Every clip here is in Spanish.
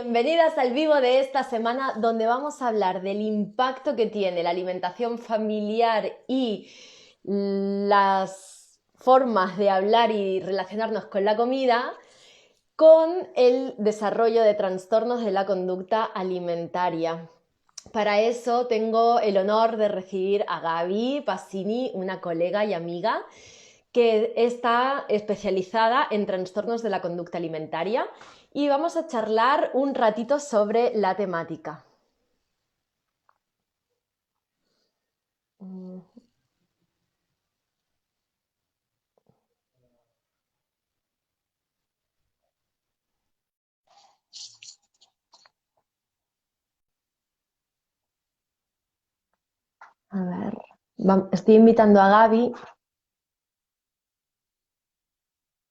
Bienvenidas al vivo de esta semana donde vamos a hablar del impacto que tiene la alimentación familiar y las formas de hablar y relacionarnos con la comida con el desarrollo de trastornos de la conducta alimentaria. Para eso tengo el honor de recibir a Gaby Passini, una colega y amiga que está especializada en trastornos de la conducta alimentaria y vamos a charlar un ratito sobre la temática. A ver, estoy invitando a Gaby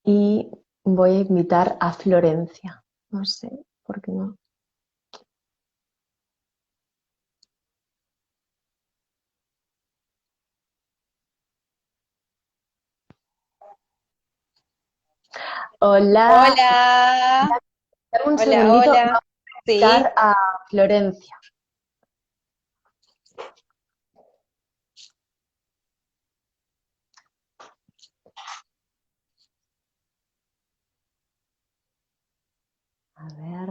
y voy a invitar a Florencia. No sé por qué no. Hola, Hola, dame un hola, segundito, hola. vamos a Sí, invitar a Florencia. A ver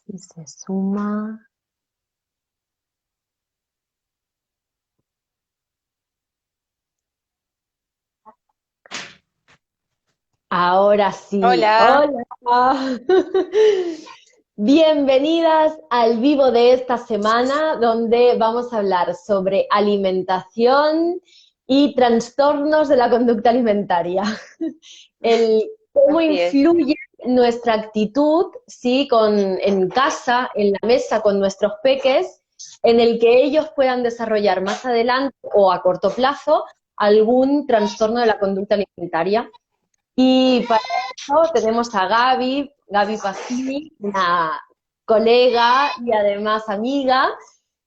si se suma. Ahora sí, hola. hola. Bienvenidas al vivo de esta semana donde vamos a hablar sobre alimentación y trastornos de la conducta alimentaria. El cómo Así es. influye nuestra actitud, sí, en casa, en la mesa con nuestros peques, en el que ellos puedan desarrollar más adelante o a corto plazo algún trastorno de la conducta alimentaria. Y para eso tenemos a Gaby Passini, una colega y además amiga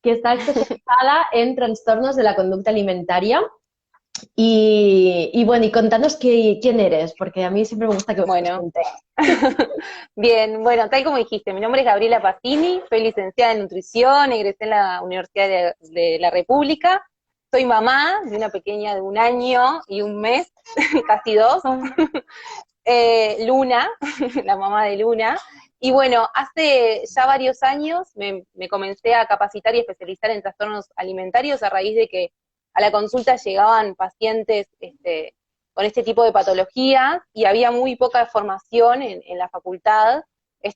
que está especializada en trastornos de la conducta alimentaria. Y bueno, y contanos quién eres, porque a mí siempre me gusta que os Bueno, presentéis. bien, bueno, tal como dijiste, mi nombre es Gabriela Pacini, soy licenciada en nutrición, egresé en la Universidad de la República, soy mamá de una pequeña de 1 año y 1 mes, casi 2, Luna, la mamá de Luna. Y bueno, hace ya varios años me comencé a capacitar y especializar en trastornos alimentarios a raíz de que a la consulta llegaban pacientes con este tipo de patologías y había muy poca formación en la facultad.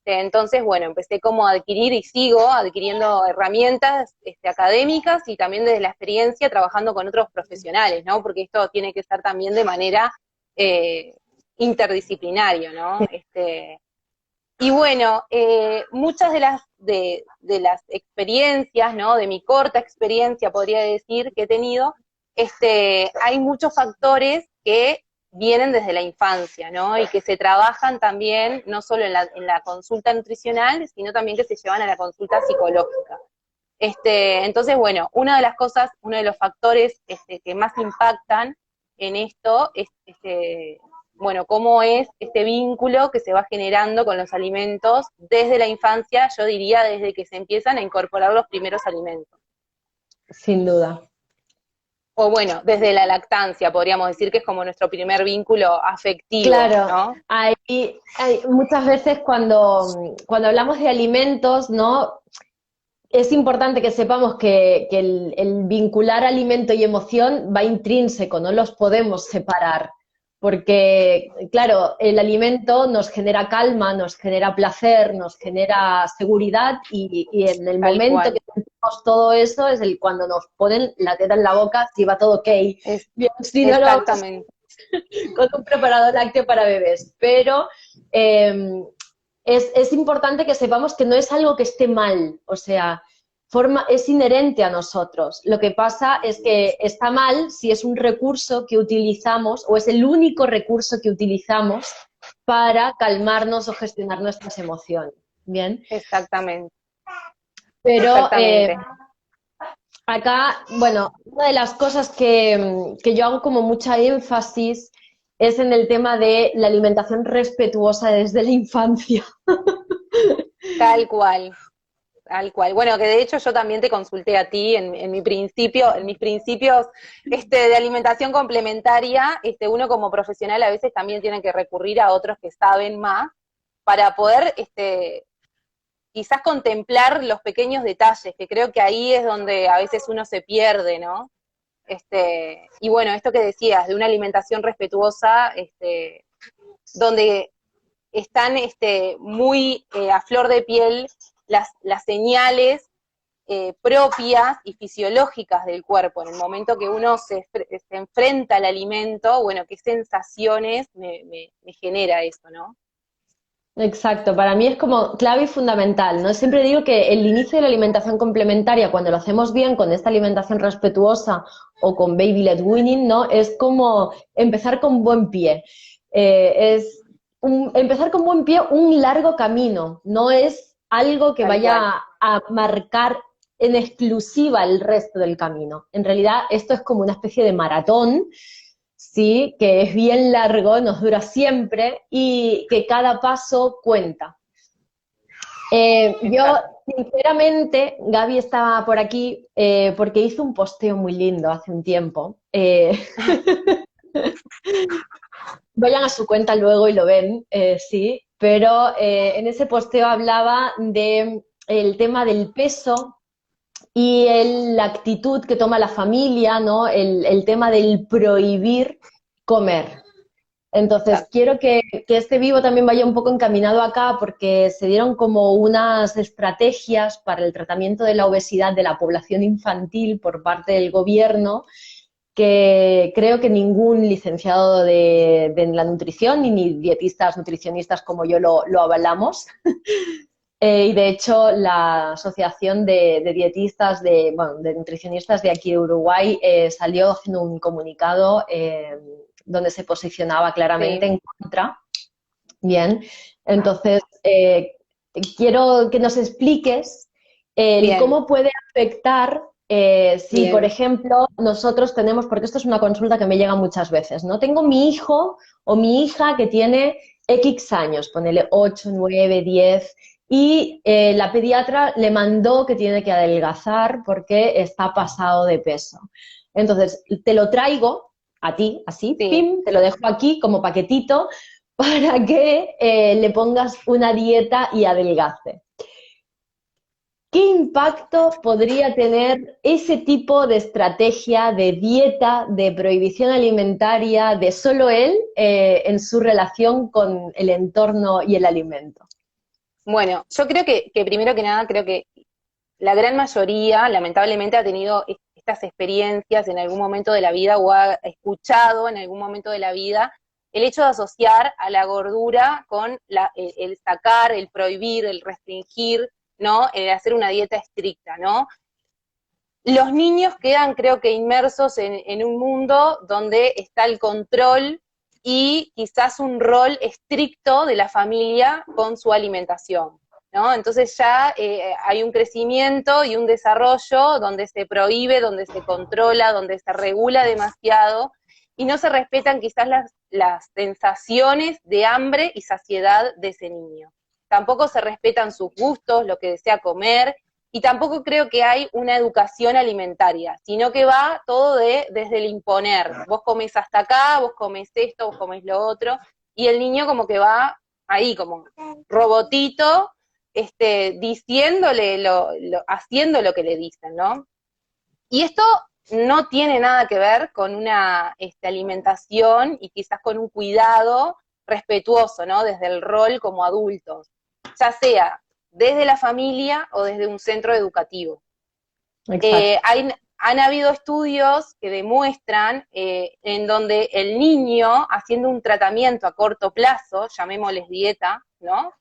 Entonces, bueno, empecé como a adquirir y sigo adquiriendo herramientas académicas y también desde la experiencia trabajando con otros profesionales, ¿no? Porque esto tiene que ser también de manera eh, interdisciplinario, ¿no? Y bueno, muchas de las experiencias, ¿no? De mi corta experiencia, podría decir, que he tenido, hay muchos factores que vienen desde la infancia, ¿no? Y que se trabajan también, no solo en la consulta nutricional, sino también que se llevan a la consulta psicológica. Entonces, bueno, una de las cosas, uno de los factores que más impactan en esto es, bueno, cómo es este vínculo que se va generando con los alimentos desde la infancia, yo diría desde que se empiezan a incorporar los primeros alimentos. Sin duda. O bueno, desde la lactancia, podríamos decir que es como nuestro primer vínculo afectivo, Claro, ¿no? hay muchas veces cuando hablamos de alimentos, ¿no? Es importante que sepamos que el vincular alimento y emoción va intrínseco, no los podemos separar, porque, claro, el alimento nos genera calma, nos genera placer, nos genera seguridad y en el Tal momento cual. que sentimos todo eso es cuando nos ponen la teta en la boca, si va todo ok. Es, Bien, si no lo vamos exactamente. con un preparado lácteo para bebés, pero es importante que sepamos que no es algo que esté mal, o sea, es inherente a nosotros. Lo que pasa es que está mal si es un recurso que utilizamos o es el único recurso que utilizamos para calmarnos o gestionar nuestras emociones. Bien, Exactamente. pero Exactamente. acá, bueno, una de las cosas que yo hago como mucha énfasis es en el tema de la alimentación respetuosa desde la infancia. Tal cual. Tal cual. Bueno, que de hecho yo también te consulté a ti en mi principio, en mis principios de alimentación complementaria, uno como profesional a veces también tiene que recurrir a otros que saben más para poder quizás contemplar los pequeños detalles, que creo que ahí es donde a veces uno se pierde, ¿no? Y bueno, esto que decías, de una alimentación respetuosa, donde están muy a flor de piel las señales propias y fisiológicas del cuerpo. En el momento que uno se enfrenta al alimento, bueno, qué sensaciones me genera eso, ¿no? Exacto, para mí es como clave y fundamental, ¿no? Siempre digo que el inicio de la alimentación complementaria, cuando lo hacemos bien con esta alimentación respetuosa o con Baby Led Weaning, ¿no? Es como empezar con buen pie. Empezar con buen pie un largo camino, no es algo que Tal cual. vaya a marcar en exclusiva el resto del camino. En realidad, esto es como una especie de maratón, sí, que es bien largo, nos dura siempre y que cada paso cuenta. Yo, Exacto. sinceramente, Gaby estaba por aquí porque hizo un posteo muy lindo hace un tiempo. Vayan a su cuenta luego y lo ven, sí, pero en ese posteo hablaba de el tema del peso y la actitud que toma la familia, ¿no? El tema del prohibir comer. Entonces, Exacto. quiero que este vivo también vaya un poco encaminado acá porque se dieron como unas estrategias para el tratamiento de la obesidad de la población infantil por parte del gobierno que creo que ningún licenciado de la nutrición ni dietistas, nutricionistas como yo lo avalamos. Y de hecho, la Asociación de Dietistas, bueno, de nutricionistas de aquí de Uruguay salió haciendo un comunicado donde se posicionaba claramente Sí, en contra. Bien, entonces quiero que nos expliques el bien, cómo puede afectar si, por bien. ejemplo, nosotros tenemos, porque esto es una consulta que me llega muchas veces, ¿no? Tengo mi hijo o mi hija que tiene X años, ponele 8, 9, 10, y la pediatra le mandó que tiene que adelgazar porque está pasado de peso. Entonces, te lo traigo a ti, así, Sí. pim, te lo dejo aquí como paquetito para que le pongas una dieta y adelgace. ¿Qué impacto podría tener ese tipo de estrategia de dieta, de prohibición alimentaria, de solo él en su relación con el entorno y el alimento? Bueno, yo creo que primero que nada, creo que la gran mayoría, lamentablemente, ha tenido estas experiencias en algún momento de la vida o ha escuchado en algún momento de la vida el hecho de asociar a la gordura con el sacar, el prohibir, el restringir, ¿no? El hacer una dieta estricta, ¿no? Los niños quedan, creo que, inmersos en un mundo donde está el control y quizás un rol estricto de la familia con su alimentación, ¿no? Entonces ya hay un crecimiento y un desarrollo donde se prohíbe, donde se controla, donde se regula demasiado y no se respetan quizás las sensaciones de hambre y saciedad de ese niño. Tampoco se respetan sus gustos, lo que desea comer, y tampoco creo que hay una educación alimentaria, sino que va todo desde el imponer. Vos comés hasta acá, vos comés esto, vos comés lo otro, y el niño como que va ahí, como robotito, diciéndole, haciendo lo que le dicen, ¿no? Y esto no tiene nada que ver con una alimentación y quizás con un cuidado respetuoso, ¿no? Desde el rol como adultos, ya sea desde la familia o desde un centro educativo. Exacto. Han habido estudios que demuestran en donde el niño, haciendo un tratamiento a corto plazo, llamémosles dieta, ¿no?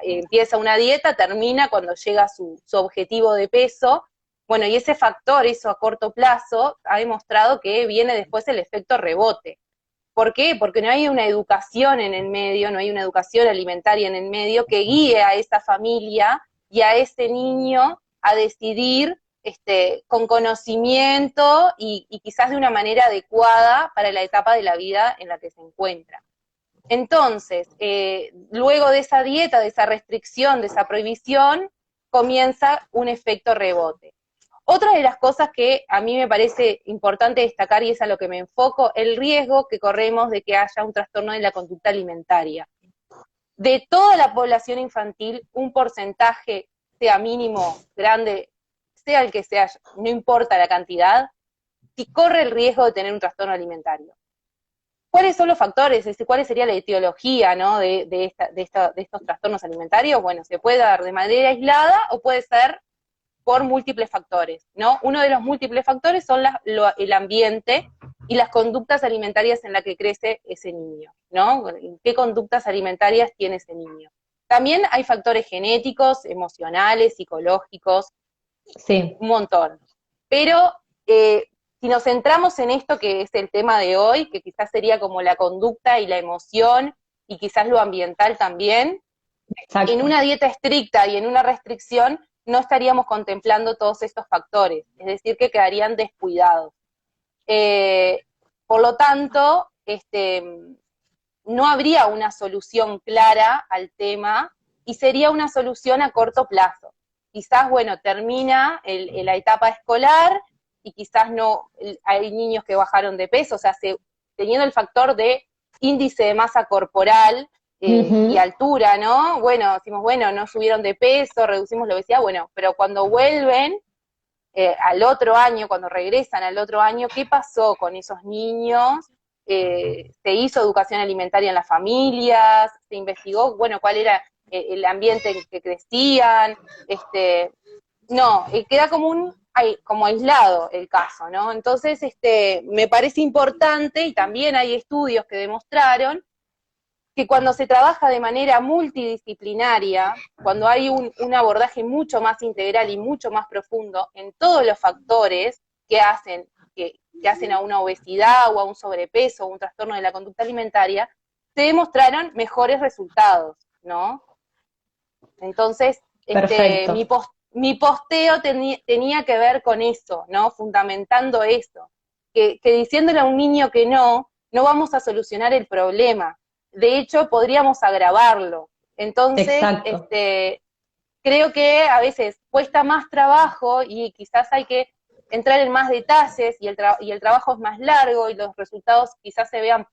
Empieza una dieta, termina cuando llega a su objetivo de peso. Bueno, y ese factor, eso a corto plazo, ha demostrado que viene después el efecto rebote. ¿Por qué? Porque no hay una educación en el medio, no hay una educación alimentaria en el medio que guíe a esa familia y a ese niño a decidir con conocimiento y quizás de una manera adecuada para la etapa de la vida en la que se encuentra. Entonces, luego de esa dieta, de esa restricción, de esa prohibición, comienza un efecto rebote. Otra de las cosas que a mí me parece importante destacar, y es a lo que me enfoco, el riesgo que corremos de que haya un trastorno de la conducta alimentaria. De toda la población infantil, un porcentaje, sea mínimo, grande, sea el que sea, no importa la cantidad, y corre el riesgo de tener un trastorno alimentario. ¿Cuáles son los factores? Es decir, ¿cuál sería la etiología, ¿no?, de estos trastornos alimentarios? Bueno, se puede dar de manera aislada o puede ser por múltiples factores, ¿no? Uno de los múltiples factores son el ambiente y las conductas alimentarias en las que crece ese niño, ¿no? ¿Qué conductas alimentarias tiene ese niño? También hay factores genéticos, emocionales, psicológicos, Sí. un montón. Pero si nos centramos en esto que es el tema de hoy, que quizás sería como la conducta y la emoción, y quizás lo ambiental también, Exacto. en una dieta estricta y en una restricción no estaríamos contemplando todos estos factores, es decir, que quedarían descuidados. Por lo tanto, no habría una solución clara al tema y sería una solución a corto plazo. Quizás, bueno, termina la etapa escolar y quizás no, hay niños que bajaron de peso, o sea, teniendo el factor de índice de masa corporal y altura, ¿no? Bueno, decimos, bueno, no subieron de peso, reducimos la obesidad, bueno, pero cuando vuelven al otro año, cuando regresan al otro año, ¿qué pasó con esos niños? Se hizo educación alimentaria en las familias, se investigó, bueno, cuál era el ambiente en el que crecían, no, queda como aislado el caso, ¿no? Entonces, me parece importante, y también hay estudios que demostraron, que cuando se trabaja de manera multidisciplinaria, cuando hay un abordaje mucho más integral y mucho más profundo en todos los factores que hacen a una obesidad o a un sobrepeso o un trastorno de la conducta alimentaria, se demostraron mejores resultados, ¿no? Entonces, mi posteo tenía que ver con eso, ¿no? Fundamentando eso, que diciéndole a un niño que no vamos a solucionar el problema. De hecho, podríamos agravarlo. Entonces, creo que a veces cuesta más trabajo y quizás hay que entrar en más detalles y el trabajo es más largo y los resultados quizás se vean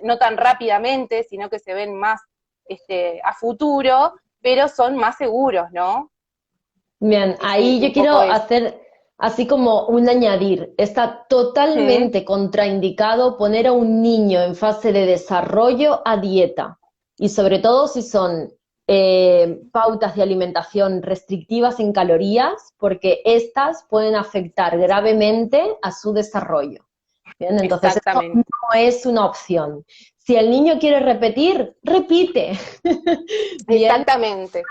no tan rápidamente, sino que se ven más a futuro, pero son más seguros, ¿no? Bien, ahí yo quiero hacer así como un añadir. Está totalmente contraindicado poner a un niño en fase de desarrollo a dieta. Y sobre todo si son pautas de alimentación restrictivas en calorías, porque estas pueden afectar gravemente a su desarrollo. Bien, entonces esto no es una opción. Si el niño quiere repetir, repite. Bien, exactamente.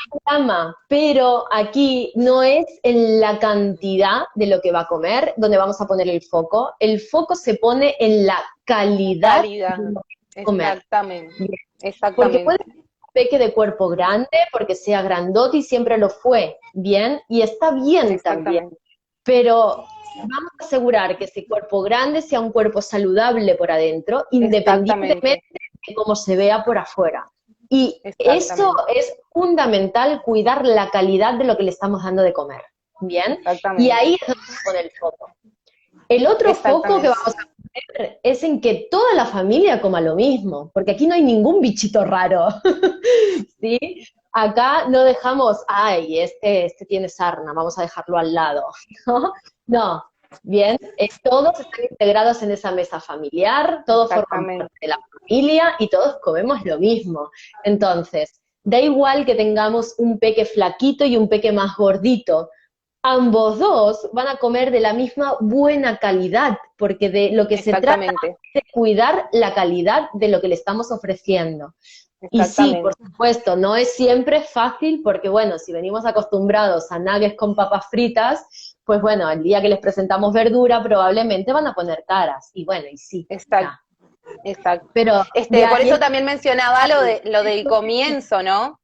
Pero aquí no es en la cantidad de lo que va a comer donde vamos a poner el foco. El foco se pone en la calidad de lo que va a comer. Exactamente. Porque puede ser un peque de cuerpo grande, porque sea grandote y siempre lo fue, bien, y está bien también. Pero vamos a asegurar que ese cuerpo grande sea un cuerpo saludable por adentro, independientemente de cómo se vea por afuera. Y eso es fundamental, cuidar la calidad de lo que le estamos dando de comer, ¿bien? Y ahí es donde se pone el foco. El otro foco que vamos a poner es en que toda la familia coma lo mismo, porque aquí no hay ningún bichito raro, ¿sí? Acá no dejamos, ay, este tiene sarna, vamos a dejarlo al lado, ¿no? No, bien, todos están integrados en esa mesa familiar, todos forman parte de la familia y todos comemos lo mismo. Entonces, da igual que tengamos un peque flaquito y un peque más gordito, ambos dos van a comer de la misma buena calidad, porque de lo que se trata es de cuidar la calidad de lo que le estamos ofreciendo. Y sí, por supuesto, no es siempre fácil, porque bueno, si venimos acostumbrados a nuggets con papas fritas, pues bueno, el día que les presentamos verdura probablemente van a poner caras, y bueno, y sí. Exacto. Pero ya, por eso también mencionaba lo del comienzo, ¿no?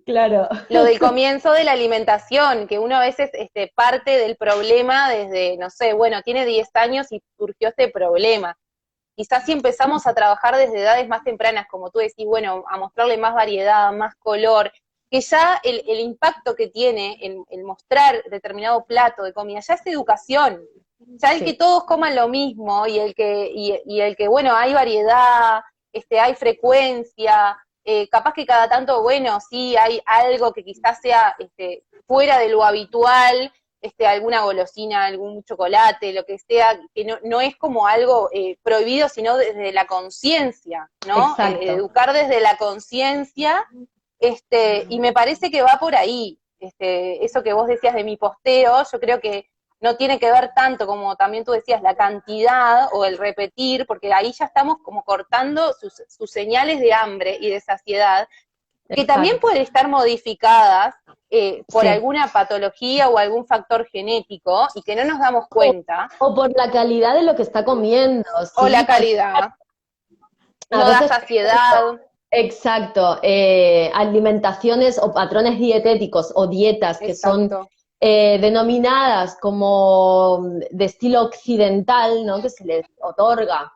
Claro. Lo del comienzo de la alimentación, que uno a veces parte del problema desde, no sé, bueno, tiene 10 años y surgió este problema. Quizás si empezamos a trabajar desde edades más tempranas, como tú decís, bueno, a mostrarle más variedad, más color, que ya el impacto que tiene el mostrar determinado plato de comida, ya es educación. Ya el que todos coman lo mismo y el que bueno, hay variedad, hay frecuencia, capaz que cada tanto, bueno, sí hay algo que quizás sea fuera de lo habitual, alguna golosina, algún chocolate, lo que sea, que no es como algo prohibido, sino desde la conciencia, ¿no? Educar desde la conciencia, y me parece que va por ahí. Eso que vos decías de mi posteo, yo creo que no tiene que ver tanto como también tú decías, la cantidad o el repetir, porque ahí ya estamos como cortando sus señales de hambre y de saciedad, que también pueden estar modificadas por alguna patología o algún factor genético y que no nos damos cuenta. O por la calidad de lo que está comiendo. O la calidad. No da saciedad. Exacto. Alimentaciones o patrones dietéticos o dietas que son denominadas como de estilo occidental, ¿no? Que se les otorga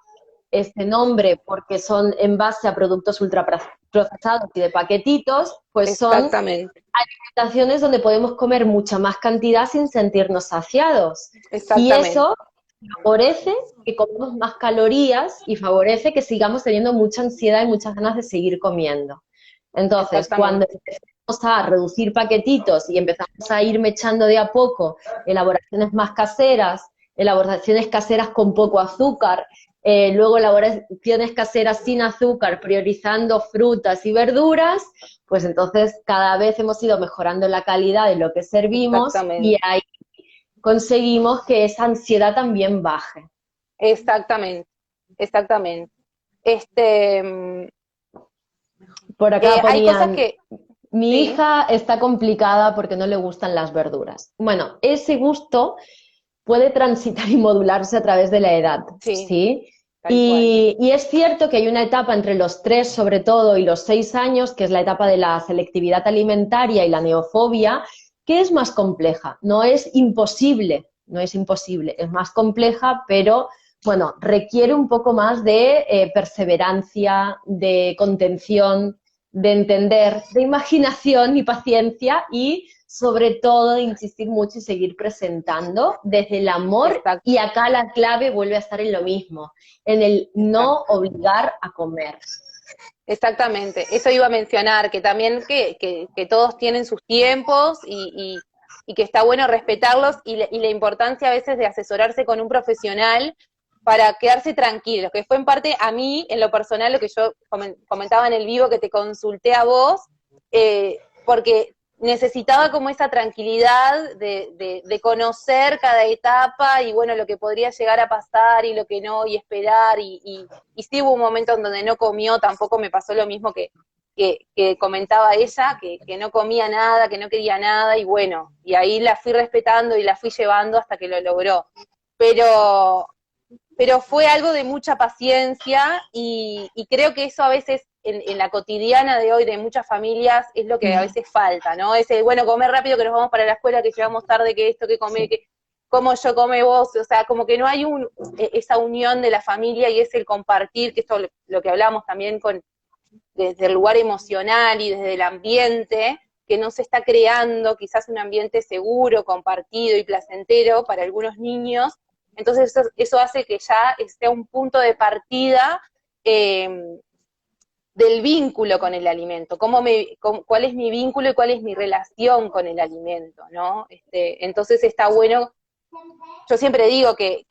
este nombre porque son en base a productos ultraprocesados y de paquetitos, pues son alimentaciones donde podemos comer mucha más cantidad sin sentirnos saciados. Y eso favorece que comamos más calorías y favorece que sigamos teniendo mucha ansiedad y muchas ganas de seguir comiendo. Entonces, cuando empezamos a reducir paquetitos y empezamos a ir echando de a poco elaboraciones más caseras, elaboraciones caseras con poco azúcar, luego elaboraciones caseras sin azúcar, priorizando frutas y verduras, pues entonces cada vez hemos ido mejorando la calidad de lo que servimos y ahí conseguimos que esa ansiedad también baje. Exactamente. Por acá ponían, hay cosas que... Mi hija está complicada porque no le gustan las verduras. Bueno, ese gusto puede transitar y modularse a través de la edad, ¿sí? Y es cierto que hay una etapa entre los 3, sobre todo, y los 6 años, que es la etapa de la selectividad alimentaria y la neofobia, que es más compleja. No es imposible, es más compleja, pero bueno, requiere un poco más de perseverancia, de contención, de entender, de imaginación y paciencia y sobre todo de insistir mucho y seguir presentando desde el amor. Y acá la clave vuelve a estar en lo mismo, en el no obligar a comer. Exactamente, eso iba a mencionar, que también que todos tienen sus tiempos y que está bueno respetarlos y la importancia a veces de asesorarse con un profesional para quedarse tranquilos, que fue en parte a mí, en lo personal, lo que yo comentaba en el vivo que te consulté a vos, porque necesitaba como esa tranquilidad de conocer cada etapa y bueno, lo que podría llegar a pasar y lo que no, y esperar, y sí hubo un momento en donde no comió, tampoco me pasó lo mismo que comentaba ella, que no comía nada, que no quería nada, y bueno, y ahí la fui respetando y la fui llevando hasta que lo logró. Pero fue algo de mucha paciencia y creo que eso a veces en la cotidiana de hoy de muchas familias es lo que a veces falta, ¿no? Ese, bueno, comer rápido que nos vamos para la escuela, que llegamos tarde, que esto, que comer, que como yo, come vos, o sea, como que no hay esa unión de la familia y es el compartir, que esto lo que hablamos también desde el lugar emocional y desde el ambiente, que no se está creando quizás un ambiente seguro, compartido y placentero para algunos niños. Entonces eso hace que ya sea un punto de partida del vínculo con el alimento, cuál es mi vínculo y cuál es mi relación con el alimento, ¿no? Entonces está bueno, yo siempre digo que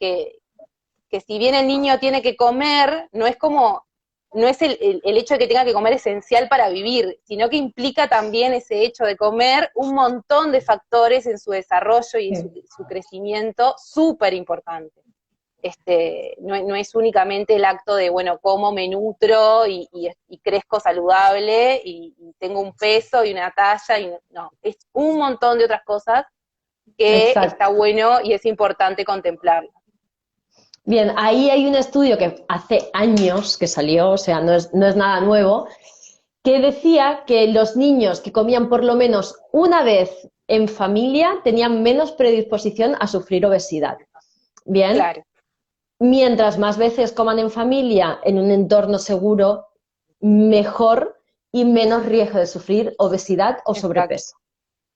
si bien el niño tiene que comer, no es el hecho de que tenga que comer esencial para vivir, sino que implica también ese hecho de comer un montón de factores en su desarrollo y en su crecimiento súper importante. No es únicamente el acto de, bueno, como me nutro y crezco saludable y tengo un peso y una talla, y no, es un montón de otras cosas que está bueno y es importante contemplarlo. Bien, ahí hay un estudio que hace años que salió, o sea, no es nada nuevo, que decía que los niños que comían por lo menos una vez en familia tenían menos predisposición a sufrir obesidad. Bien, Claro, mientras más veces coman en familia, en un entorno seguro, mejor y menos riesgo de sufrir obesidad o exacto, sobrepeso.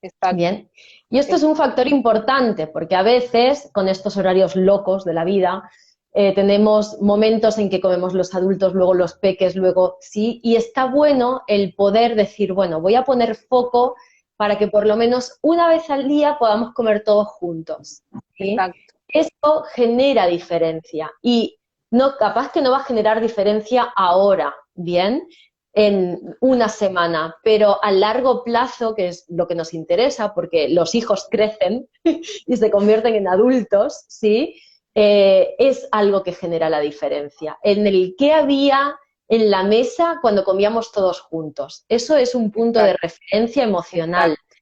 exacto. Bien, y esto es un factor importante porque a veces, con estos horarios locos de la vida, tenemos momentos en que comemos los adultos, luego los peques, luego sí, y está bueno el poder decir, bueno, voy a poner foco para que por lo menos una vez al día podamos comer todos juntos, ¿sí? Exacto, Esto genera diferencia y no, capaz que no va a generar diferencia ahora, ¿bien? En una semana, pero a largo plazo, que es lo que nos interesa, porque los hijos crecen y se convierten en adultos, ¿sí? Es algo que genera la diferencia. En el que había en la mesa cuando comíamos todos juntos. Eso es un punto de exacto, referencia emocional. exacto,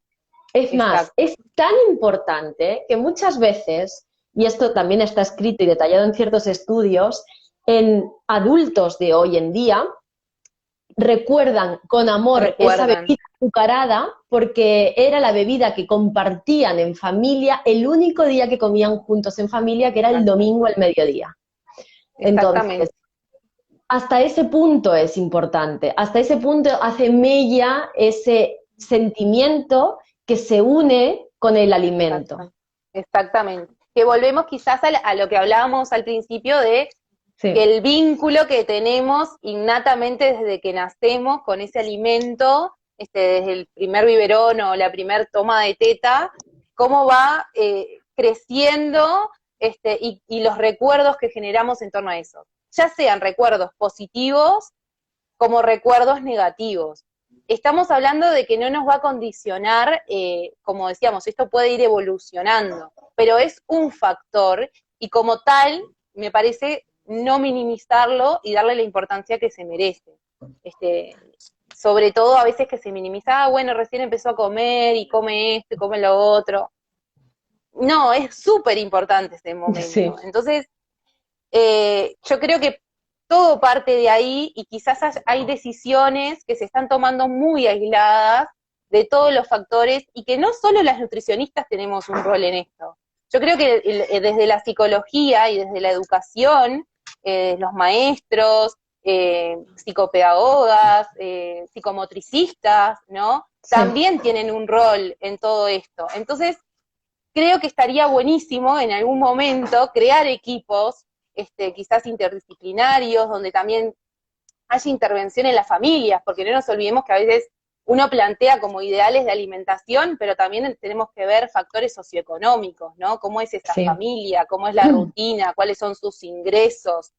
Es más, exacto. es tan importante que muchas veces, y esto también está escrito y detallado en ciertos estudios, en adultos de hoy en día, recuerdan con amor esa Recuerdan. bebida azucarada porque era la bebida que compartían en familia el único día que comían juntos en familia, que era el Exacto, domingo al mediodía. Entonces, exactamente. hasta ese punto es importante, hasta ese punto hace mella ese sentimiento que se une con el alimento. Exacto, exactamente. Que volvemos quizás a lo que hablábamos al principio de que Sí, el vínculo que tenemos innatamente desde que nacemos con ese alimento, desde el primer biberón o la primer toma de teta, cómo va creciendo y los recuerdos que generamos en torno a eso. Ya sean recuerdos positivos como recuerdos negativos. Estamos hablando de que no nos va a condicionar, como decíamos, esto puede ir evolucionando, pero es un factor y como tal, me parece no minimizarlo y darle la importancia que se merece. Este, Sobre todo a veces que se minimiza, bueno, recién empezó a comer y come esto y come lo otro. No, es súper importante ese sí, momento. Entonces, yo creo que todo parte de ahí y quizás hay decisiones que se están tomando muy aisladas de todos los factores y que no solo las nutricionistas tenemos un rol en esto. Yo creo que desde la psicología y desde la educación, los maestros, psicopedagogas, psicomotricistas, ¿no? sí. También tienen un rol en todo esto. Entonces, creo que estaría buenísimo en algún momento crear equipos, quizás interdisciplinarios, donde también haya intervención en las familias, porque no nos olvidemos que a veces uno plantea como ideales de alimentación, pero también tenemos que ver factores socioeconómicos, ¿no? ¿Cómo es esa Sí. familia? ¿Cómo es la rutina? ¿Cuáles son sus ingresos?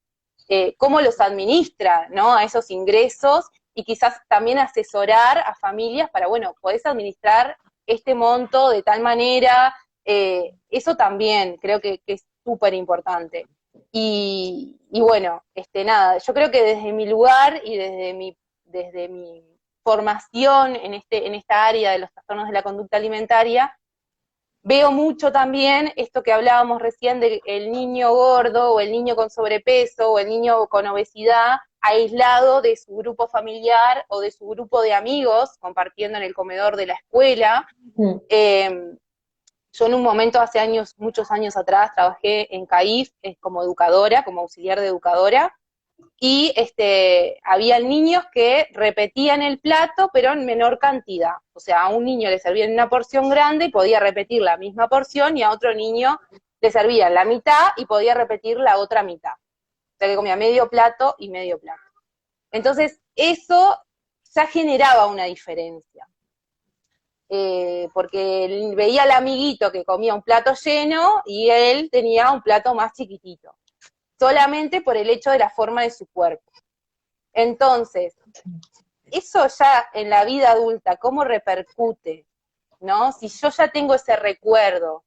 ¿Cómo los administra, ¿no? A esos ingresos y quizás también asesorar a familias para, bueno, podés administrar este monto de tal manera, eso también creo que es súper importante. Y bueno, nada, yo creo que desde mi lugar y desde mi formación en esta área de los trastornos de la conducta alimentaria, veo mucho también esto que hablábamos recién de el niño gordo o el niño con sobrepeso o el niño con obesidad aislado de su grupo familiar o de su grupo de amigos compartiendo en el comedor de la escuela. Mm. Yo en un momento, hace años, muchos años atrás, trabajé en CAIF como educadora, como auxiliar de educadora, y había niños que repetían el plato, pero en menor cantidad. O sea, a un niño le servían una porción grande y podía repetir la misma porción, y a otro niño le servían la mitad y podía repetir la otra mitad. O sea, que comía medio plato y medio plato. Entonces, eso ya generaba una diferencia. Porque él veía al amiguito que comía un plato lleno y él tenía un plato más chiquitito, solamente por el hecho de la forma de su cuerpo. Entonces, eso ya en la vida adulta, ¿cómo repercute? ¿No? Si yo ya tengo ese recuerdo,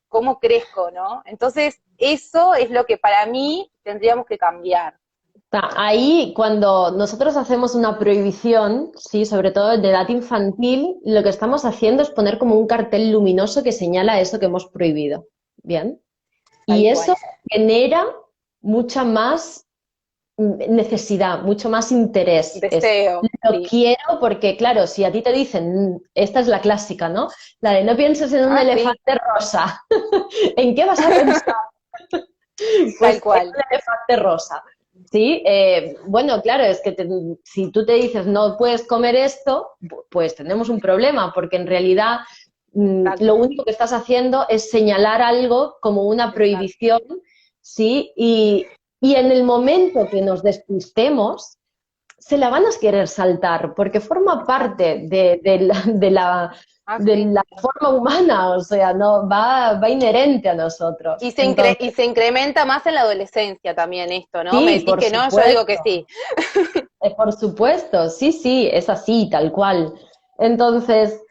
¿cómo crezco? ¿No? Entonces, eso es lo que para mí tendríamos que cambiar. Ahí, cuando nosotros hacemos una prohibición, sí, sobre todo de edad infantil, lo que estamos haciendo es poner como un cartel luminoso que señala eso que hemos prohibido. Bien. Tal Y cual. eso genera mucha más necesidad, mucho más interés. Es Deseo. Lo Sí. quiero porque, claro, si a ti te dicen, esta es la clásica, ¿no? La de no pienses en un Ah, sí, elefante rosa. ¿En qué vas a pensar? tal Pues en cual. un elefante rosa. Sí, bueno, claro, es que si tú te dices no puedes comer esto, pues tenemos un problema, porque en realidad lo Exacto, único que estás haciendo es señalar algo como una exacto. prohibición, ¿sí? Y en el momento que nos despistemos, se la van a querer saltar, porque forma Exacto. parte Ah, de sí. la forma humana, o sea, no va inherente a nosotros. Y Entonces, se incrementa más en la adolescencia también esto, ¿no? Me sí, decís por que no, yo digo que supuesto. sí. Por supuesto, sí, sí, es así, tal cual. Entonces,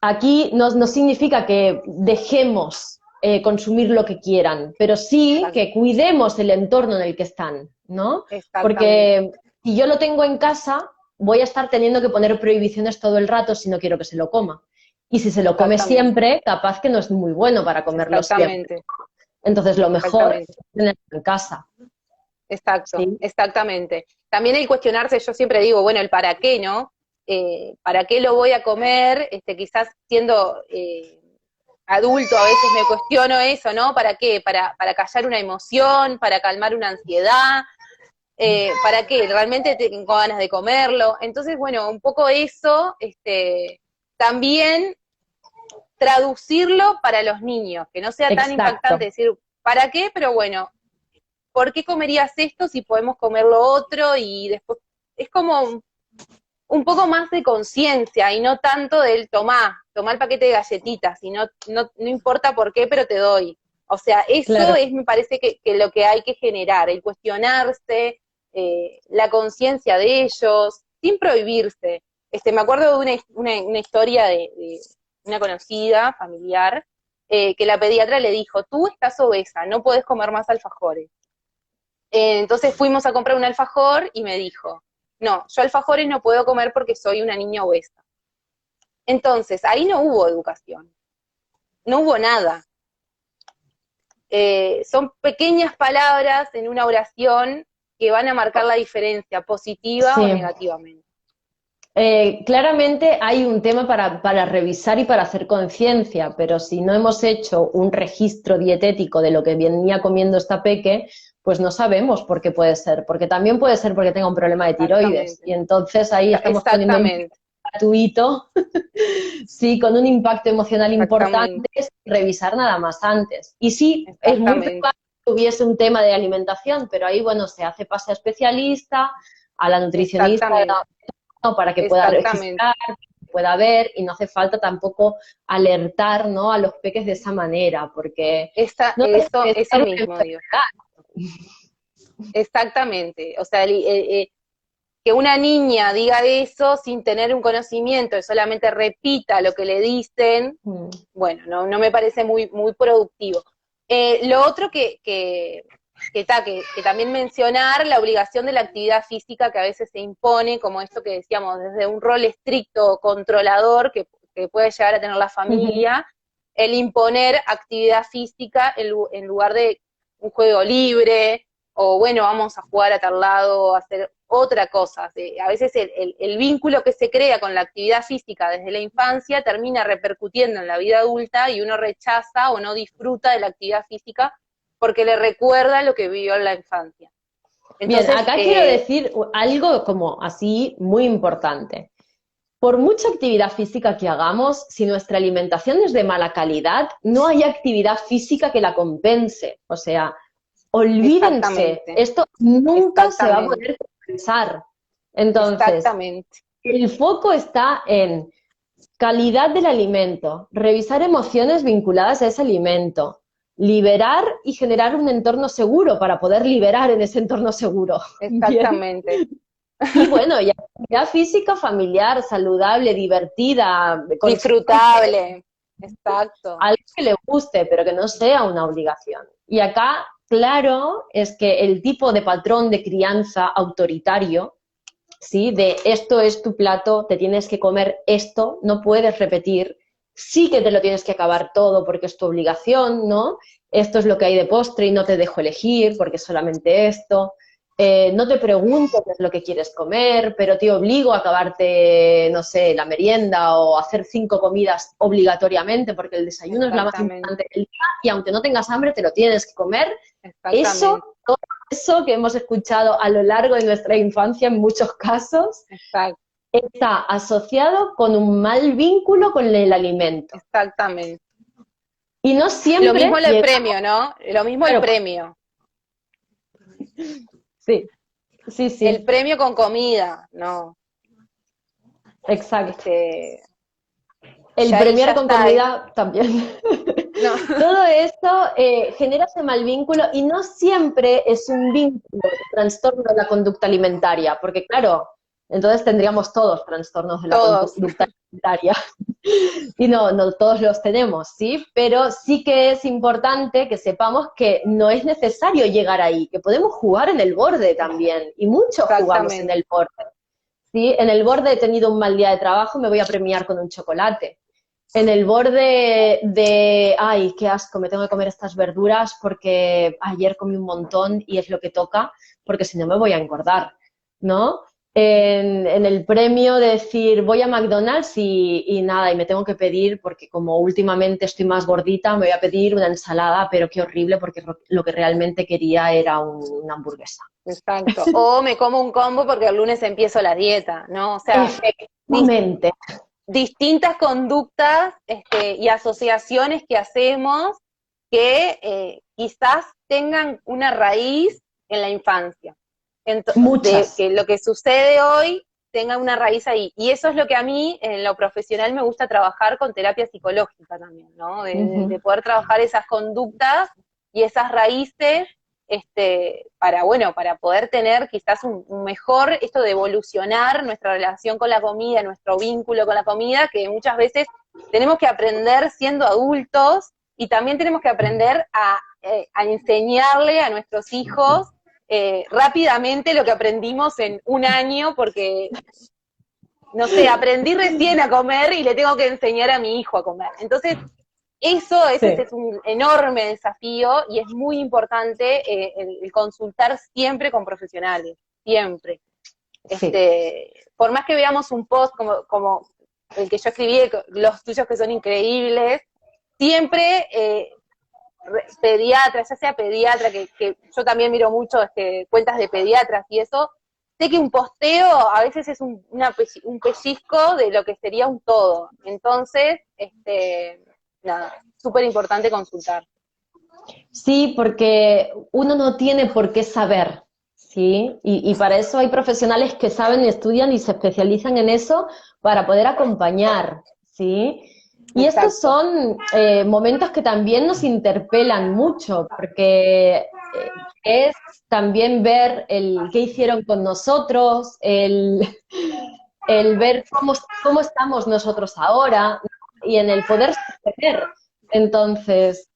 aquí no significa que dejemos consumir lo que quieran, pero sí Exacto, que cuidemos el entorno en el que están, ¿no? exactamente, Porque si yo lo tengo en casa, voy a estar teniendo que poner prohibiciones todo el rato si no quiero que se lo coma. Y si se lo come exactamente, siempre, capaz que no es muy bueno para comerlo siempre. exactamente, Entonces, lo mejor es exactamente. tenerlo en casa, Exacto, ¿sí? exactamente. También el cuestionarse, yo siempre digo, bueno, el para qué, ¿no? ¿Para qué lo voy a comer? Quizás siendo adulto a veces me cuestiono eso, ¿no? ¿Para qué? Para callar una emoción, para calmar una ansiedad, ¿para qué? ¿Realmente tengo ganas de comerlo? Entonces, bueno, un poco eso, también traducirlo para los niños, que no sea tan impactante Exacto, decir, ¿para qué? Pero bueno, ¿por qué comerías esto si podemos comer lo otro? Y después es como un poco más de conciencia y no tanto del tomar el paquete de galletitas, y no importa por qué, pero te doy. O sea, eso claro. es, me parece que lo que hay que generar, el cuestionarse, la conciencia de ellos, sin prohibirse. Me acuerdo de una historia de una conocida, familiar, que la pediatra le dijo, tú estás obesa, no podés comer más alfajores. Entonces fuimos a comprar un alfajor y me dijo, no, yo alfajores no puedo comer porque soy una niña obesa. Entonces, ahí no hubo educación, no hubo nada. Son pequeñas palabras en una oración que van a marcar la diferencia, positiva o Sí. negativamente. Claramente hay un tema para revisar y para hacer conciencia, pero si no hemos hecho un registro dietético de lo que venía comiendo esta peque, pues no sabemos por qué puede ser, porque también puede ser porque tenga un problema de tiroides y Exactamente, entonces ahí estamos poniendo un exactamente, gratuito, sí, con un impacto emocional importante, exactamente, es revisar nada más antes. Y sí, es muy exactamente, probable que hubiese un tema de alimentación, pero ahí, bueno, se hace pase a especialista, a la nutricionista, exactamente, ¿no? Para que pueda exactamente. registrar, pueda ver y no hace falta tampoco alertar, ¿no? A los peques de esa manera, porque no deja de Eso ser una mismo digo. enfermedad. Exactamente. O sea, que una niña diga eso sin tener un conocimiento y solamente repita lo que le dicen, Mm. bueno, no me parece muy productivo. Lo otro que también mencionar, la obligación de la actividad física que a veces se impone, como esto que decíamos, desde un rol estricto controlador que puede llegar a tener la Ujú. familia, el imponer actividad física en lugar de un juego libre, o bueno, vamos a jugar a tal lado, a hacer otra cosa. A veces el vínculo que se crea con la actividad física desde la infancia termina repercutiendo en la vida adulta y uno rechaza o no disfruta de la actividad física porque le recuerda lo que vivió en la infancia. Bien, Entonces, acá quiero decir algo como así muy importante. Por mucha actividad física que hagamos, si nuestra alimentación es de mala calidad, no hay actividad física que la compense. O sea, olvídense, exactamente, esto nunca se va a exactamente, poder compensar. Entonces, exactamente, el foco está en calidad del alimento, revisar emociones vinculadas a ese alimento, liberar y generar un entorno seguro para poder liberar en ese entorno seguro. Bien. exactamente. Y bueno, y actividad física familiar, saludable, divertida, constante, Disfrutable, exacto, algo que le guste, pero que no sea una obligación. Y acá, claro, es que el tipo de patrón de crianza autoritario, ¿sí? De esto es tu plato, te tienes que comer esto, no puedes repetir, sí que te lo tienes que acabar todo porque es tu obligación, ¿no? Esto es lo que hay de postre y no te dejo elegir porque es solamente esto. no te pregunto qué es lo que quieres comer, pero te obligo a acabarte, no sé, la merienda o hacer 5 comidas obligatoriamente porque el desayuno es la más importante del día y aunque no tengas hambre te lo tienes que comer. Eso, todo eso que hemos escuchado a lo largo de nuestra infancia en muchos casos, está asociado con un mal vínculo con el alimento. Exactamente. Y no siempre... Lo mismo el premio, ¿no? Lo mismo el premio. Sí, sí, sí. El premio con comida, ¿no? Exacto. El premiar con comida también. No. Todo esto genera ese mal vínculo y no siempre es un vínculo de trastorno de la conducta alimentaria, porque claro, entonces tendríamos todos trastornos de la conducta alimentaria. Y no todos los tenemos, ¿sí? Pero sí que es importante que sepamos que no es necesario llegar ahí, que podemos jugar en el borde también, y muchos jugamos en el borde, ¿sí? En el borde he tenido un mal día de trabajo, me voy a premiar con un chocolate. En el borde de, ay, qué asco, me tengo que comer estas verduras porque ayer comí un montón y es lo que toca, porque si no me voy a engordar, ¿no? En el premio de decir, voy a McDonald's y nada, y me tengo que pedir, porque como últimamente estoy más gordita, me voy a pedir una ensalada, pero qué horrible, porque lo que realmente quería era una hamburguesa. Exacto. O me como un combo porque el lunes empiezo la dieta, ¿no? O sea, efectivamente. Distintas conductas y asociaciones que hacemos que quizás tengan una raíz en la infancia. Muchas. Que lo que sucede hoy tenga una raíz ahí. Y eso es lo que a mí, en lo profesional, me gusta trabajar con terapia psicológica también, ¿no? De poder trabajar esas conductas y esas raíces para poder tener quizás un mejor, esto de evolucionar nuestra relación con la comida, nuestro vínculo con la comida, que muchas veces tenemos que aprender siendo adultos y también tenemos que aprender a enseñarle a nuestros hijos rápidamente lo que aprendimos en un año, porque, no sé, aprendí recién a comer y le tengo que enseñar a mi hijo a comer. Entonces, ese es un enorme desafío y es muy importante el consultar siempre con profesionales, siempre. Sí. Por más que veamos un post como el que yo escribí, los tuyos que son increíbles, siempre pediatra, ya sea pediatra, que yo también miro mucho cuentas de pediatras y eso, sé que un posteo a veces es un pellizco de lo que sería un todo. Entonces, nada, súper importante consultar. Sí, porque uno no tiene por qué saber, ¿sí? Y para eso hay profesionales que saben, estudian y se especializan en eso para poder acompañar, ¿sí? Y Exacto. Estos son momentos que también nos interpelan mucho, porque es también ver qué hicieron con nosotros, el ver cómo estamos nosotros ahora, y en el poder sostener. Entonces,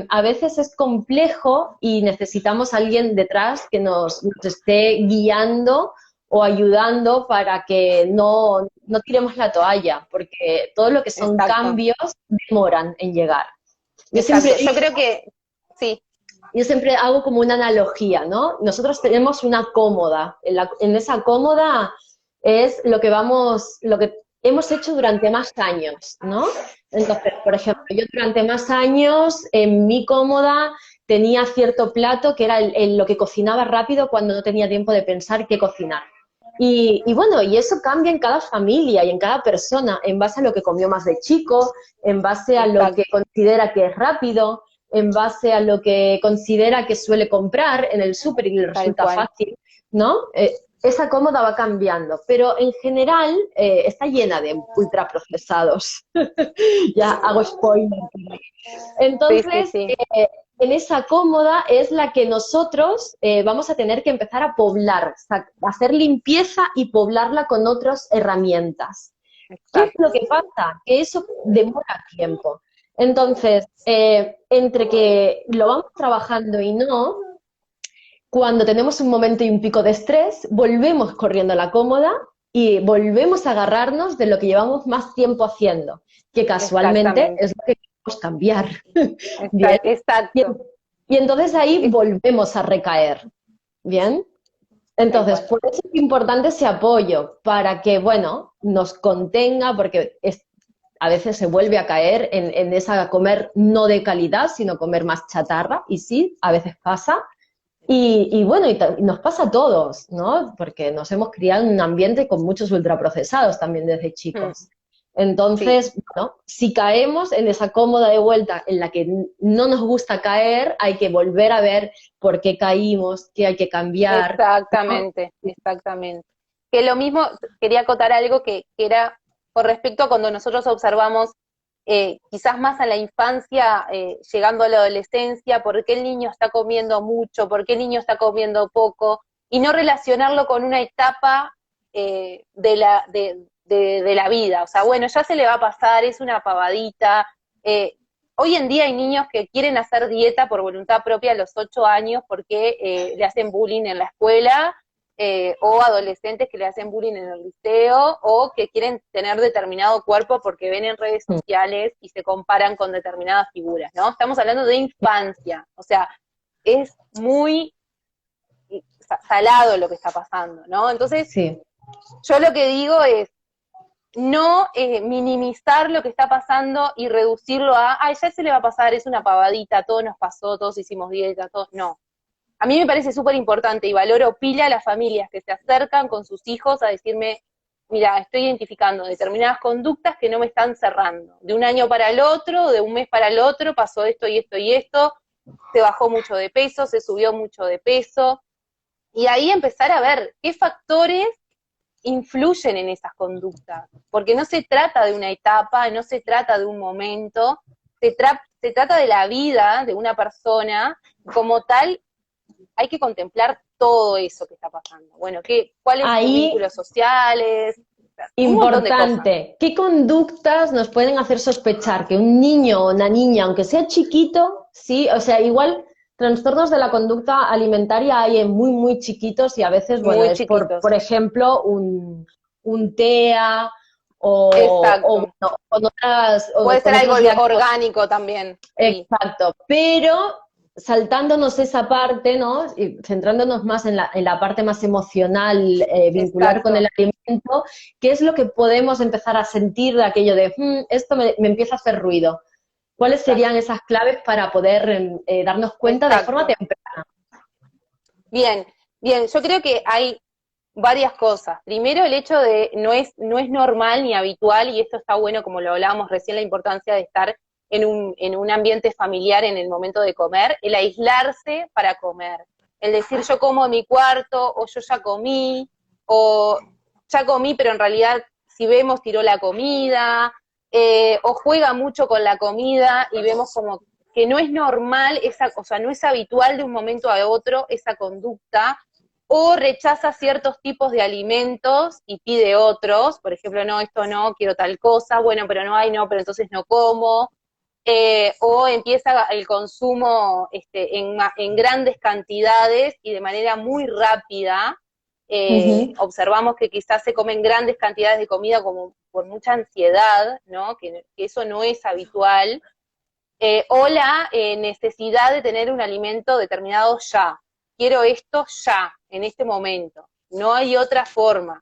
a veces es complejo y necesitamos a alguien detrás que nos esté guiando o ayudando para que no tiremos la toalla, porque todo lo que son Exacto. cambios demoran en llegar. Yo creo que, sí. Yo siempre hago como una analogía, ¿no? Nosotros tenemos una cómoda, en esa cómoda es lo que hemos hecho durante más años, ¿no? Entonces, por ejemplo, yo durante más años en mi cómoda tenía cierto plato que era lo que cocinaba rápido cuando no tenía tiempo de pensar qué cocinar. Y bueno, y eso cambia en cada familia y en cada persona, en base a lo que comió más de chico, en base a lo que considera que es rápido, en base a lo que considera que suele comprar en el súper y le resulta fácil, ¿no? Esa cómoda va cambiando, pero en general está llena de ultraprocesados. Ya hago spoiler. Entonces, sí. En esa cómoda es la que nosotros vamos a tener que empezar a poblar, hacer limpieza y poblarla con otras herramientas. Exacto. ¿Qué es lo que pasa? Que eso demora tiempo. Entonces, entre que lo vamos trabajando y no, cuando tenemos un momento y un pico de estrés, volvemos corriendo a la cómoda y volvemos a agarrarnos de lo que llevamos más tiempo haciendo, que casualmente es lo que queremos cambiar. Exacto. Y entonces ahí volvemos a recaer. ¿Bien? tal Entonces, cual. por eso es importante ese apoyo, para que, bueno, nos contenga, porque a veces se vuelve a caer en esa comer no de calidad, sino comer más chatarra, y sí, a veces pasa. Y bueno, y nos pasa a todos, ¿no? Porque nos hemos criado en un ambiente con muchos ultraprocesados también desde Mm, chicos. sí, Entonces, bueno, si caemos en esa cómoda de vuelta en la que no nos gusta caer, hay que volver a ver por qué caímos, qué hay que cambiar, ¿no? exactamente, exactamente. Que lo mismo, quería acotar algo que era con respecto a cuando nosotros observamos, quizás más a la infancia, llegando a la adolescencia, por qué el niño está comiendo mucho, por qué el niño está comiendo poco, y no relacionarlo con una etapa de la vida. O sea, bueno, ya se le va a pasar, es una pavadita. eh, Hoy en día hay niños que quieren hacer dieta por voluntad propia a los 8 años porque le hacen bullying en la escuela, o adolescentes que le hacen bullying en el liceo, o que quieren tener determinado cuerpo porque ven en redes sociales y se comparan con determinadas figuras, ¿no? Estamos hablando de infancia, o sea, es muy salado lo que está pasando, ¿no? Entonces, Sí, yo lo que digo es, no minimizar lo que está pasando y reducirlo a, ay, ya se le va a pasar, es una pavadita, todo nos pasó, todos hicimos dieta, todos, no. A mí me parece súper importante y valoro pila a las familias que se acercan con sus hijos a decirme, mira, estoy identificando determinadas conductas que no me están cerrando. De un año para el otro, de un mes para el otro, pasó esto y esto y esto, se bajó mucho de peso, se subió mucho de peso. Y ahí empezar a ver qué factores influyen en esas conductas, porque no se trata de una etapa, no se trata de un momento, se trata de la vida de una persona, como tal hay que contemplar todo eso que está pasando. Bueno, ¿cuáles sus ahí vínculos sociales? Un montón de cosas. importante, ¿qué conductas nos pueden hacer sospechar que un niño o una niña, aunque sea chiquito, sí, o sea, igual trastornos de la conducta alimentaria hay en muy, muy chiquitos y a veces, bueno, Muy es por chiquitos. ejemplo, un TEA o, Exacto. bueno, con Puede ser con algo otros diagnósticos. orgánico también, sí. Exacto, pero saltándonos esa parte, ¿no? Y centrándonos más en la parte más emocional, vincular con el Exacto, alimento, ¿qué es lo que podemos empezar a sentir de aquello de, esto me empieza a hacer ruido? ¿Cuáles serían exacto, esas claves para poder darnos cuenta de forma exacto. temprana? Bien, bien, yo creo que hay varias cosas. Primero, el hecho de no es normal ni habitual, y esto está bueno, como lo hablábamos recién, la importancia de estar en un ambiente familiar en el momento de comer, el aislarse para comer. El decir yo como en mi cuarto, o yo ya comí, o ya comí, pero en realidad si vemos tiró la comida, o juega mucho con la comida y vemos como que no es normal esa cosa, no es habitual de un momento a otro esa conducta, o rechaza ciertos tipos de alimentos y pide otros, por ejemplo, no, esto no, quiero tal cosa, bueno, pero no hay, no, pero entonces no como, o empieza el consumo en grandes cantidades y de manera muy rápida. Ujú. Observamos que quizás se comen grandes cantidades de comida como por mucha ansiedad, ¿no? Que eso no es habitual, o la necesidad de tener un alimento determinado ya. Quiero esto ya, en este momento. No hay otra forma.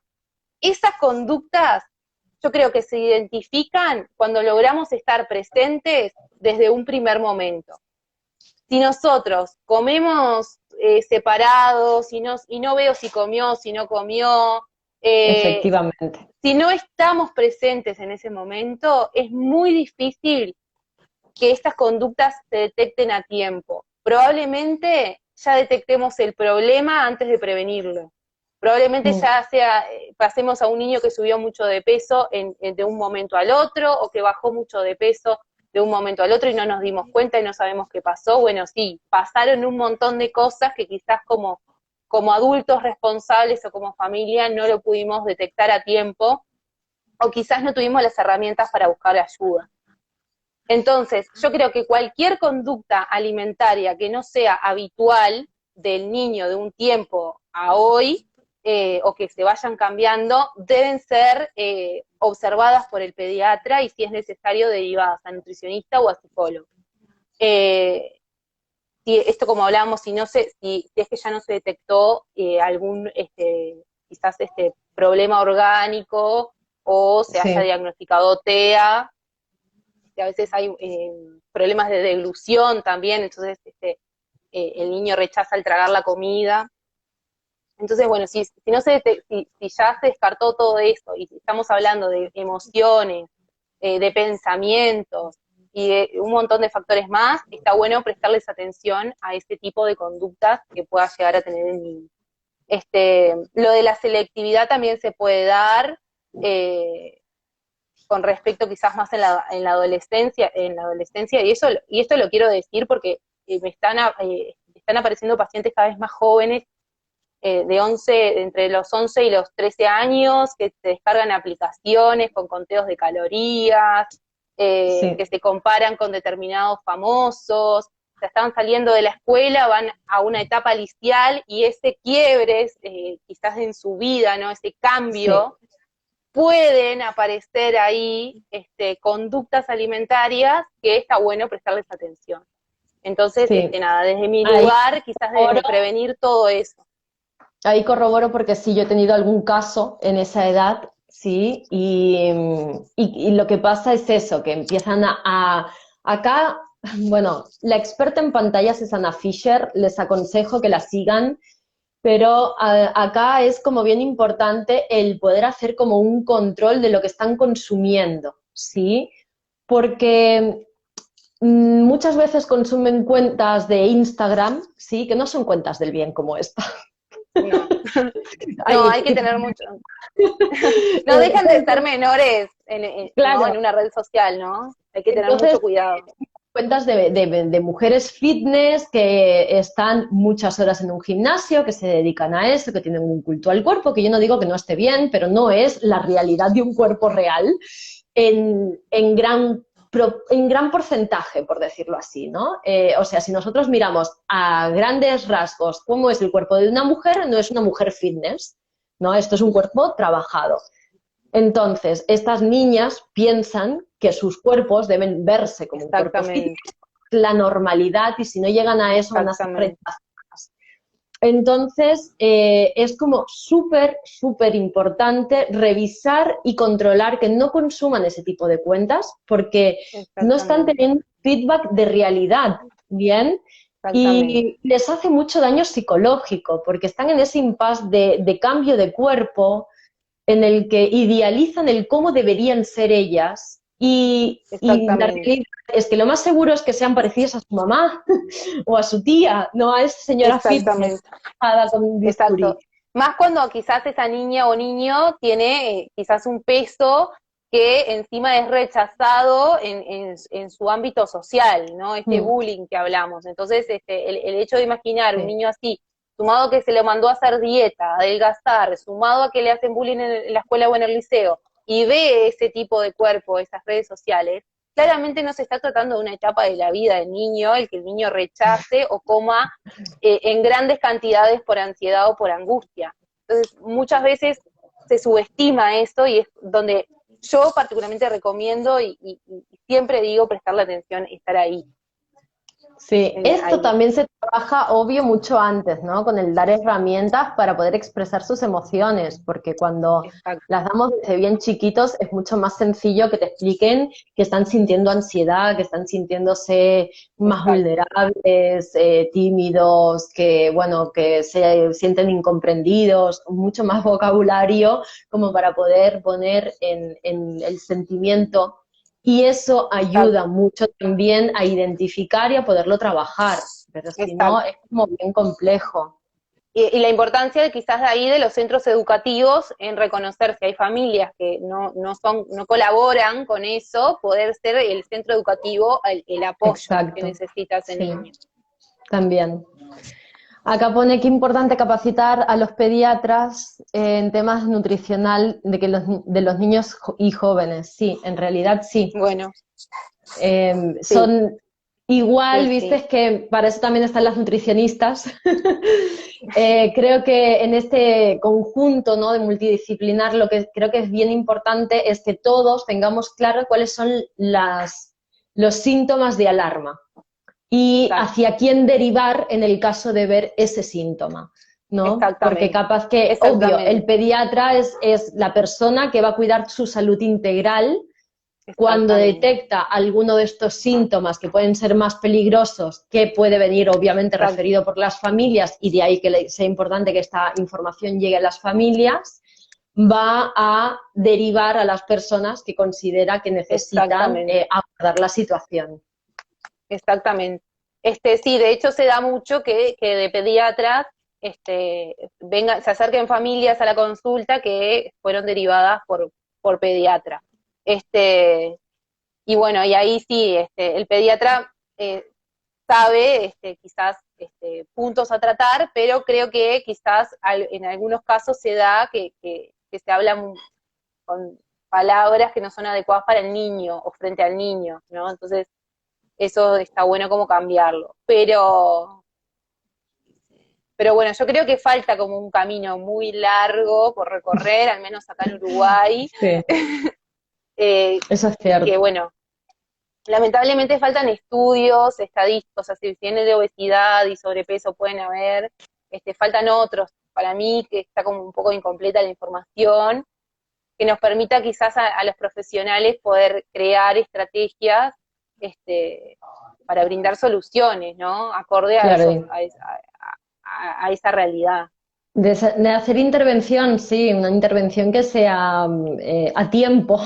Esas conductas yo creo que se identifican cuando logramos estar presentes desde un primer momento. Si nosotros comemos separados y no veo si comió, si no comió, eh, Efectivamente. si no estamos presentes en ese momento, es muy difícil que estas conductas se detecten a tiempo. Probablemente ya detectemos el problema antes de prevenirlo. Probablemente Mm. ya sea, pasemos a un niño que subió mucho de peso de un momento al otro, o que bajó mucho de peso de un momento al otro y no nos dimos cuenta y no sabemos qué pasó. Bueno, sí, pasaron un montón de cosas que quizás como adultos responsables o como familia no lo pudimos detectar a tiempo, o quizás no tuvimos las herramientas para buscar ayuda. Entonces, yo creo que cualquier conducta alimentaria que no sea habitual del niño de un tiempo a hoy, o que se vayan cambiando, deben ser observadas por el pediatra y, si es necesario, derivadas a nutricionista o a psicólogo. Eh, si esto como hablábamos, si es que ya no se detectó algún quizás problema orgánico o se haya Sí, diagnosticado TEA, que a veces hay problemas de deglución también, entonces el niño rechaza al tragar la comida. Entonces, bueno, si no si ya se descartó todo esto y si estamos hablando de emociones, de pensamientos y de un montón de factores más, está bueno prestarles atención a ese tipo de conductas que pueda llegar a tener el niño. Lo de la selectividad también se puede dar con respecto quizás más en la adolescencia, y esto lo quiero decir porque están apareciendo pacientes cada vez más jóvenes entre los 11 y los 13 años, que se descargan aplicaciones con conteos de calorías, que sí, se comparan con determinados famosos, o sea, están saliendo de la escuela, van a una etapa liceal y ese quiebre, quizás en su vida, ¿no? Ese sí, cambio, pueden aparecer ahí conductas alimentarias que está bueno prestarles atención. Entonces, sí. nada, desde mi Ahí lugar, quizás corroboro, de prevenir todo eso. ahí corroboro porque sí, yo he tenido algún caso en esa edad, sí, y lo que pasa es eso, que empiezan acá, bueno, la experta en pantallas es Ana Fisher, les aconsejo que la sigan, pero acá es como bien importante el poder hacer como un control de lo que están consumiendo, ¿sí? Porque muchas veces consumen cuentas de Instagram, sí, que no son cuentas del bien como esta. No, no, Ay, hay que tener mucho. No dejan de ser menores ¿no? En claro, una red social, ¿no? Hay que tener entonces mucho cuidado. cuentas de mujeres fitness que están muchas horas en un gimnasio, que se dedican a eso, que tienen un culto al cuerpo, que yo no digo que no esté bien, pero no es la realidad de un cuerpo real en gran porcentaje, por decirlo así, ¿no? O sea, si nosotros miramos a grandes rasgos cómo es el cuerpo de una mujer, no es una mujer fitness, ¿no? Esto es un cuerpo trabajado. Entonces, estas niñas piensan que sus cuerpos deben verse como un cuerpo fitness, Exactamente, la normalidad, y si no llegan a eso van a ser exactamente. rechazadas. Entonces, es como súper, súper importante revisar y controlar que no consuman ese tipo de cuentas porque no están Exactamente, teniendo feedback de realidad, ¿bien? exactamente, Y les hace mucho daño psicológico porque están en ese impasse de cambio de cuerpo en el que idealizan el cómo deberían ser ellas y la exactamente, realidad es que lo más seguro es que sean parecidas a su mamá o a su tía, no a esa señora fitness exactamente, con un bisturí. exacto. Más cuando quizás esa niña o niño tiene quizás un peso que encima es rechazado en su ámbito social, ¿no? Este Mm, bullying que hablamos. Entonces, el hecho de imaginar un sí, niño así, sumado a que se le mandó a hacer dieta, a adelgazar, sumado a que le hacen bullying en la escuela o en el liceo, y ve ese tipo de cuerpo, esas redes sociales, claramente no se está tratando de una etapa de la vida del niño, el que el niño rechace o coma en grandes cantidades por ansiedad o por angustia. Entonces, muchas veces se subestima esto y es donde yo particularmente recomiendo y siempre digo prestarle atención, estar ahí, sí, esto ahí. también se trabaja, obvio, mucho antes, ¿no? Con el dar herramientas para poder expresar sus emociones, porque cuando Exacto, las damos desde bien chiquitos es mucho más sencillo que te expliquen que están sintiendo ansiedad, que están sintiéndose más exacto, vulnerables, tímidos, que, bueno, que se sienten incomprendidos, mucho más vocabulario como para poder poner en el sentimiento y eso ayuda exacto, mucho también a identificar y a poderlo trabajar, pero si no exacto. es como bien complejo. Y la importancia de quizás de ahí de los centros educativos en reconocer si hay familias que no colaboran con eso, poder ser el centro educativo el apoyo que Exacto, necesita ese sí, niño. también. Acá pone que es importante capacitar a los pediatras en temas nutricional de los niños y jóvenes. Sí, en realidad sí. Bueno, sí, Son igual, sí, viste, sí, es que para eso también están las nutricionistas. Creo que en este conjunto, ¿no?, de multidisciplinar, lo que creo que es bien importante es que todos tengamos claro cuáles son los síntomas de alarma y Exacto. hacia quién derivar en el caso de ver ese síntoma, ¿no? Porque capaz que, obvio, el pediatra es la persona que va a cuidar su salud integral. Cuando detecta alguno de estos síntomas que pueden ser más peligrosos, que puede venir obviamente referido por las familias, y de ahí que sea importante que esta información llegue a las familias, va a derivar a las personas que considera que necesitan abordar la situación. Exactamente. Sí, de hecho se da mucho que de pediatras se acerquen familias a la consulta que fueron derivadas por pediatra. Y bueno, y ahí sí, el pediatra sabe quizás puntos a tratar, pero creo que quizás en algunos casos se da que se habla con palabras que no son adecuadas para el niño o frente al niño, ¿no? Entonces, eso está bueno como cambiarlo. Pero bueno, yo creo que falta como un camino muy largo por recorrer, al menos acá en Uruguay. Sí. Eso es cierto. Que bueno, lamentablemente faltan estudios estadísticos, o sea, si tiene de obesidad y sobrepeso pueden haber, faltan otros. Para mí que está como un poco incompleta la información, que nos permita quizás a los profesionales poder crear estrategias para brindar soluciones, ¿no? Acorde a, claro. a esa realidad. De hacer intervención, sí, una intervención que sea a tiempo.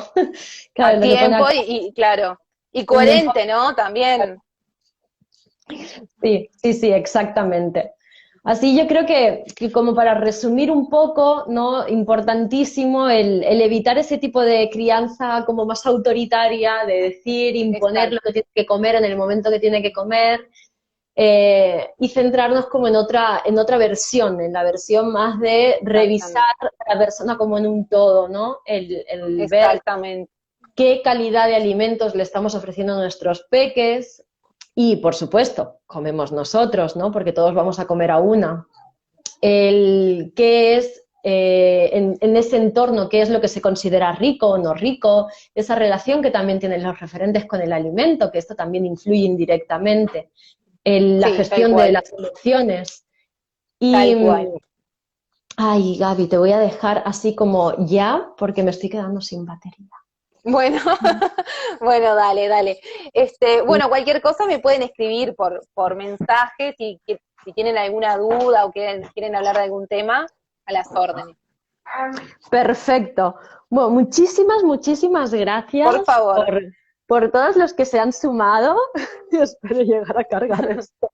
Claro, a tiempo y claro, y coherente, ¿no? También. Sí, sí, sí, exactamente. Así yo creo que como para resumir un poco, ¿no? Importantísimo el evitar ese tipo de crianza como más autoritaria, de decir, imponer lo que tiene que comer en el momento que tiene que comer, y centrarnos como en otra versión, en la versión más de revisar a la persona como en un todo, ¿no? El ver qué calidad de alimentos le estamos ofreciendo a nuestros peques. Y, por supuesto, comemos nosotros, ¿no? Porque todos vamos a comer a una. El qué es, en ese entorno, qué es lo que se considera rico o no rico, esa relación que también tienen los referentes con el alimento, que esto también influye indirectamente, la gestión de las emociones. Y, ay, Gaby, te voy a dejar así como ya, porque me estoy quedando sin batería. Bueno, bueno, dale. Bueno, cualquier cosa me pueden escribir por mensaje si tienen alguna duda o quieren hablar de algún tema, a las órdenes. Perfecto. Bueno, muchísimas gracias. Por favor. Por todos los que se han sumado. Espero llegar a cargar esto.